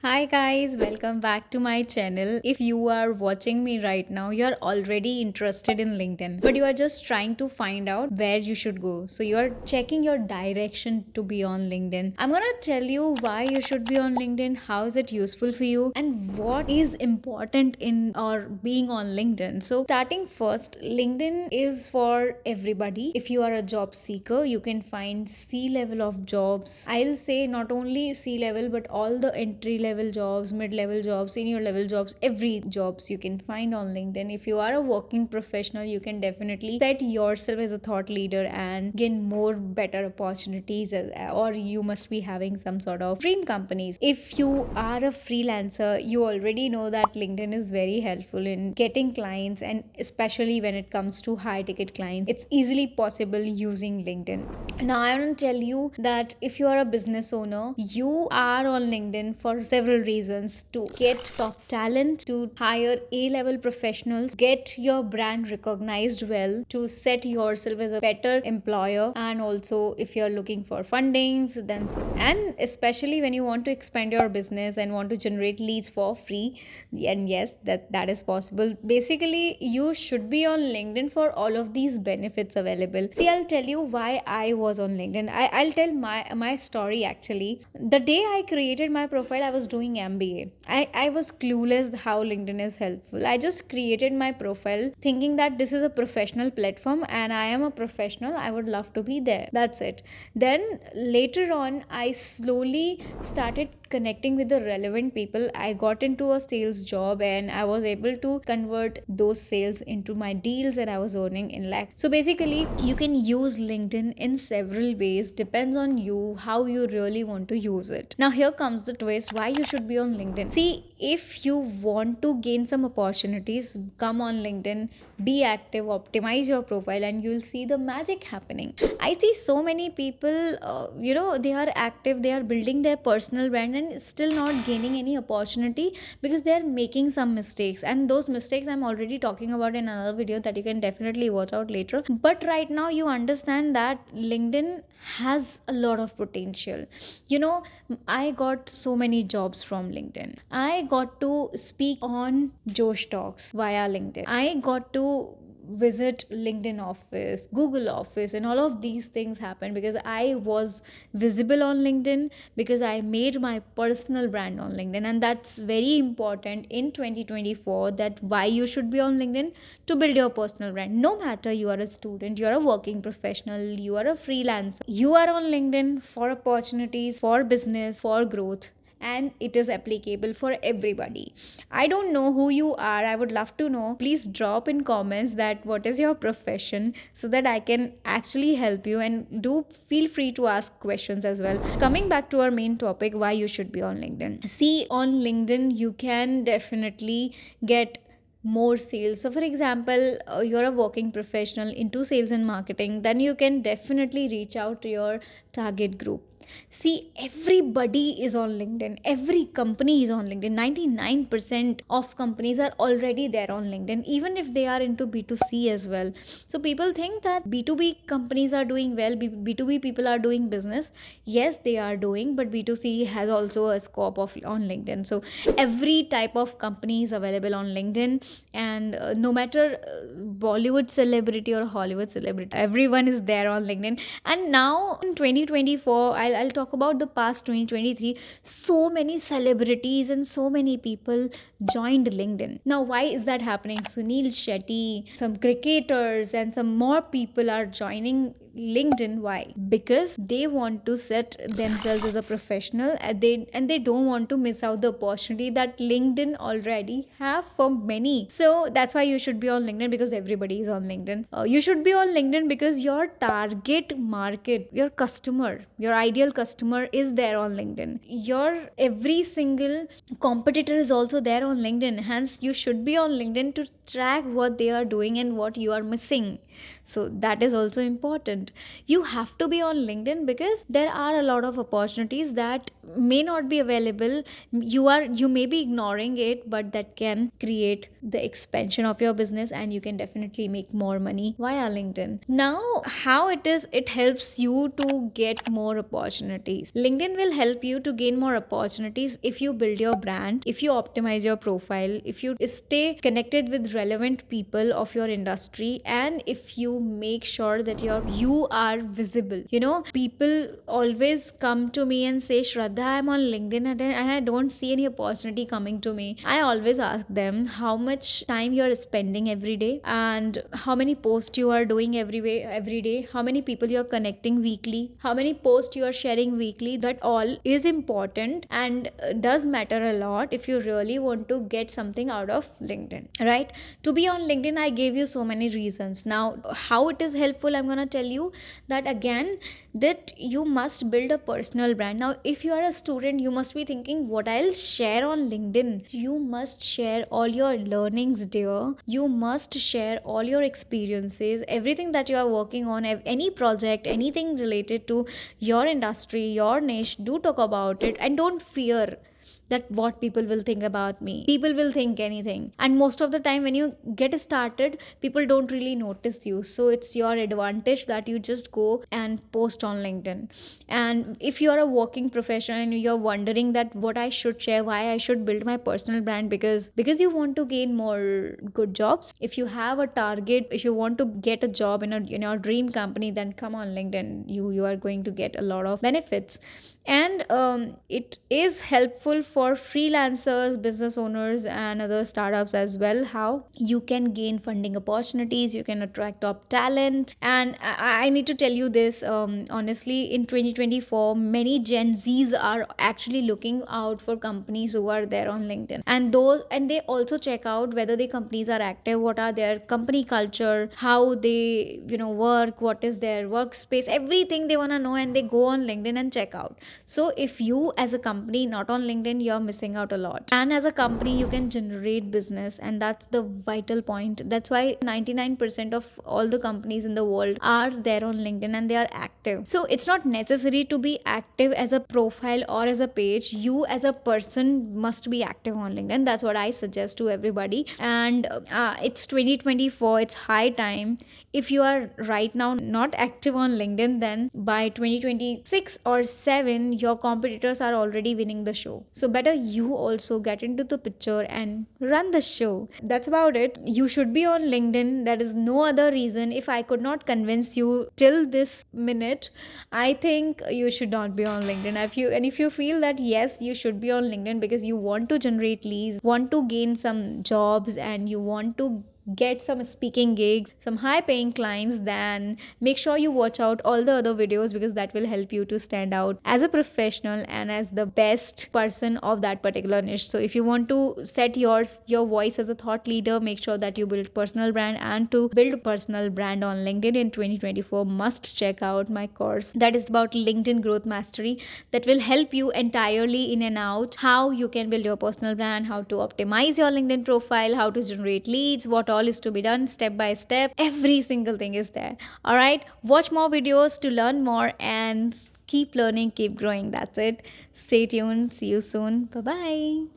Hi guys, welcome back to my channel. If you are watching me right now, you're already interested in LinkedIn, but you are just trying to find out where you should go. So you're checking your direction to be on LinkedIn. I'm gonna tell you why you should be on LinkedIn, how is it useful for you, and what is important in or being on LinkedIn. So starting first, LinkedIn is for everybody. If you are a job seeker, you can find C level of jobs. I'll say not only C level but all the entry level jobs, mid level jobs, senior level jobs, every jobs you can find on LinkedIn. If you are a working professional, you can definitely set yourself as a thought leader and gain more better opportunities, or you must be having some sort of dream companies. If you are a freelancer, you already know that LinkedIn is very helpful in getting clients, and especially when it comes to high ticket clients, it's easily possible using LinkedIn. Now I want to tell you that if you are a business owner, you are on LinkedIn for several reasons: to get top talent, to hire A level professionals, get your brand recognized well, to set yourself as a better employer, and also if you're looking for fundings, then so, and especially when you want to expand your business and want to generate leads for free. And yes, that is possible. Basically, you should be on LinkedIn for all of these benefits available. See, I'll tell you why I was on LinkedIn. I'll tell my story. Actually, the day I created my profile, I was doing MBA. I was clueless how LinkedIn is helpful. I just created my profile thinking that this is a professional platform and I am a professional, I would love to be there. That's it. Then later on, I slowly started connecting with the relevant people. I got into a sales job and I was able to convert those sales into my deals, and I was earning in lakh. So basically, you can use LinkedIn in several ways, depends on you how you really want to use it. Now here comes the twist, why you should be on LinkedIn. See, if you want to gain some opportunities, come on LinkedIn, be active, optimize your profile, and you'll see the magic happening. I see so many people, they are active, they are building their personal brand and still not gaining any opportunity because they are making some mistakes. And those mistakes I'm already talking about in another video that you can definitely watch out later. But right now, you understand that LinkedIn has a lot of potential. You know, I got so many jobs from LinkedIn. I got to speak on Josh Talks via LinkedIn. I got to visit LinkedIn office, Google office, and all of these things happened because I was visible on LinkedIn, because I made my personal brand on LinkedIn. And that's very important in 2024, that why you should be on LinkedIn: to build your personal brand. No matter you are a student, you are a working professional, you are a freelancer, you are on LinkedIn for opportunities, for business, for growth, and it is applicable for everybody. I don't know who you are, I would love to know. Please drop in comments that what is your profession, so that I can actually help you, and do feel free to ask questions as well. Coming back to our main topic, why you should be on LinkedIn. See, on LinkedIn you can definitely get more sales. So for example, you're a working professional into sales and marketing, then you can definitely reach out to your target group. See, everybody is on LinkedIn. Every company is on LinkedIn. 99% of companies are already there on LinkedIn, even if they are into B2C as well. So people think that B2B companies are doing well, B2B people are doing business. Yes, they are doing, but B2C has also a scope of on LinkedIn. So every type of company is available on LinkedIn, and no matter Bollywood celebrity or Hollywood celebrity, everyone is there on LinkedIn. And now in 2024, I'll talk about the past 2023. So many celebrities and so many people joined LinkedIn. Now why is that happening? Sunil Shetty, some cricketers, and some more people are joining LinkedIn. Why? Because they want to set themselves as a professional, and they don't want to miss out the opportunity that LinkedIn already have for many. So that's why you should be on LinkedIn, because everybody is on LinkedIn. You should be on LinkedIn because your target market, your customer, your ideal customer is there on LinkedIn. Your every single competitor is also there on LinkedIn. Hence, you should be on LinkedIn to track what they are doing and what you are missing. So that is also important. important. You have to be on LinkedIn because there are a lot of opportunities that may not be available. You may be ignoring it, but that can create the expansion of your business, and you can definitely make more money via LinkedIn. Now, how it helps you to get more opportunities. LinkedIn will help you to gain more opportunities if you build your brand, if you optimize your profile, if you stay connected with relevant people of your industry, and if you make sure that you are visible. People always come to me and say, Shraddha, I'm on LinkedIn and I don't see any opportunity coming to me. I always ask them how much time you're spending every day, and how many posts you are doing every day, how many people you're connecting weekly, how many posts you are sharing weekly. That all is important and does matter a lot if you really want to get something out of LinkedIn, right? To be on LinkedIn, I gave you so many reasons. Now, how it is helpful, I'm going to tell you that again, that you must build a personal brand. Now, if you are a student, you must be thinking, what I'll share on LinkedIn? You must share all your learnings there. You must share all your experiences, everything that you are working on, any project, anything related to your industry, your niche. Do talk about it and don't fear that what people will think about me. People will think anything, and most of the time when you get started, people don't really notice you. So it's your advantage that you just go and post on LinkedIn. And if you are a working professional and you're wondering that what I should share, why I should build my personal brand, because you want to gain more good jobs. If you have a target, if you want to get a job in your dream company, then come on LinkedIn. You are going to get a lot of benefits. And it is helpful for freelancers, business owners, and other startups as well. How you can gain funding opportunities, you can attract top talent. And I need to tell you this, honestly, in 2024, many Gen Zs are actually looking out for companies who are there on LinkedIn, and they also check out whether the companies are active, what are their company culture, how they work, what is their workspace, everything they want to know, and they go on LinkedIn and check out. So if you as a company not on LinkedIn, you're missing out a lot. And as a company, you can generate business, and that's the vital point. That's why 99% of all the companies in the world are there on LinkedIn and they are active. So it's not necessary to be active as a profile or as a page. You as a person must be active on LinkedIn. That's what I suggest to everybody. And it's 2024, it's high time. If you are right now not active on LinkedIn, then by 2026 or 7, your competitors are already winning the show. So better you also get into the picture and run the show. That's about it. You should be on LinkedIn. There is no other reason. If I could not convince you till this minute, I think you should not be on LinkedIn. If you feel that yes, you should be on LinkedIn because you want to generate leads, want to gain some jobs, and you want to get some speaking gigs, some high paying clients, then make sure you watch out all the other videos, because that will help you to stand out as a professional and as the best person of that particular niche. So if you want to set your voice as a thought leader, make sure that you build personal brand. And to build personal brand on LinkedIn in 2024, must check out my course that is about LinkedIn growth mastery, that will help you entirely in and out how you can build your personal brand, how to optimize your LinkedIn profile, how to generate leads, what all is to be done step by step. Every single thing is there. All right, watch more videos to learn more, and keep learning, keep growing. That's it. Stay tuned. See you soon. Bye bye.